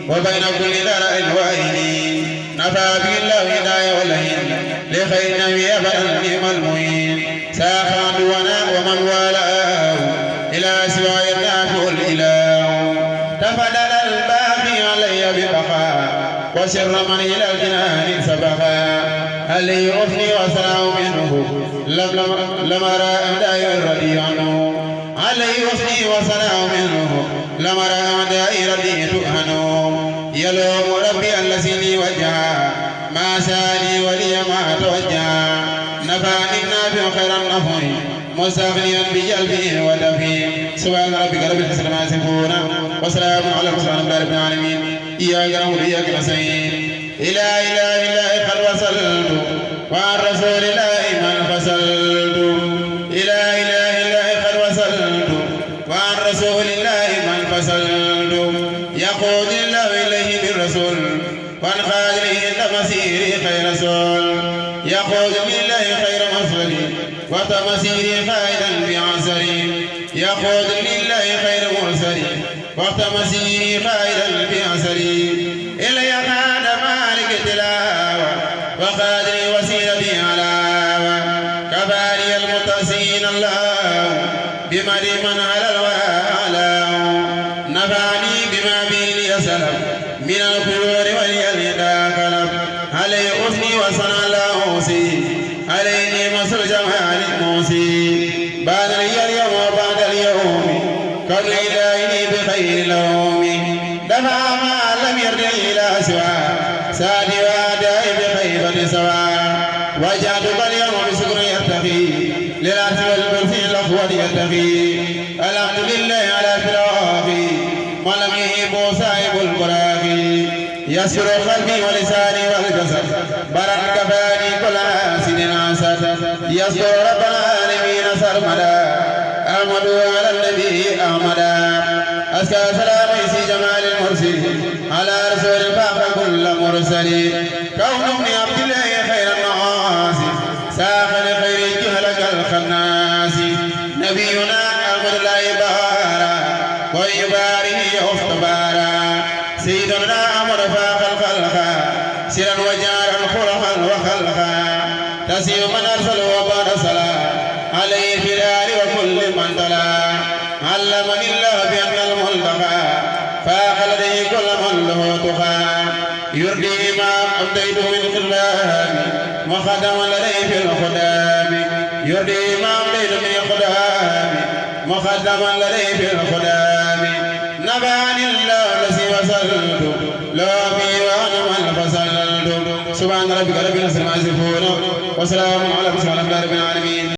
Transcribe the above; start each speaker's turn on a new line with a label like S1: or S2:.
S1: وبين كل ذرع وعين نفى به الله هداية والهين لخير نبي أبدا نعم المعين ساخا دونه ومن والاه إلى سواي النافع الإله تفضل الباقي علي ببقاء وسر من إلى الجنان سبقا هل يرثني وسلام منه لم أرى أداء الردي عنه علي يرثني وسلام منه لم أرى أداء ردي تؤهنه يلوم ربي الذي لي وجها ما سالي ولي ما توجها نفعني النافع خير النفع مستغنيا بجلبه ودفي سبحان ربك رب العزة عما يصفون وسلام على المرسلين رب العالمين إياك نعبد وإياك نستعين إلى إله الله قد وصلت وعن رسول الله من فصلت إلى إله الله قد وصلت وعن رسول الله من فصلت يقود الله إليه بالرسول وعن خالده تمسيري خير رسول يقود لله خير مرسل وتمسيري خيرا بعسري يقود لله خير مرسل وتمسيري خيرا بعسري إلي قاد مالك تلاوة وقادري وسيلتي علاوة كفاني المتسين الله بمدي من على الوالى نفعني بما به يسلم من الخيور واليد كلب علي أثني وصنع لاوسي عليني مصر جمال الموسي بعد لي اليوم وبعد اليوم كن إلهي بخير لوم دفع ما لم يرد إلى سوى سادي وادائي بخيبة سوى وجعتك اليوم بسكر يرتقي للعرش والكرسي الأخوة يرتقي الحمد لله على فراقي ولم يهب صاحب البراق يسر قلبي ولساني والجسد برد كفاني كل حاسد عسد يسر رب العالمين سرمدا أحمد على النبي أحمدا أزكى سلام في جمال المرسل على رسول الفاق كل مرسل كون ابن عبد الله خير الناس ساخن خير جهلك الخناس نبينا أحمد الله بارا ويباره اختبارا سيدنا أحمد فاق الخلق سرا وجارا خلقا وخلقا تسير من أرسل وبرسلا عليه في الآل وكل من تلا علمني الله بأن الملتقى فاق لديه كل من له تقى يردي ما أبديته من خلاني مخدما لديه في الخدام يردي ما أبديته من خدامي مخدما لديه في الخدام نبعني الله الذي وصلت لا في وأنا من فصلت سبحان ربك رب العزة عما يصفون وسلام على المرسلين رب العالمين.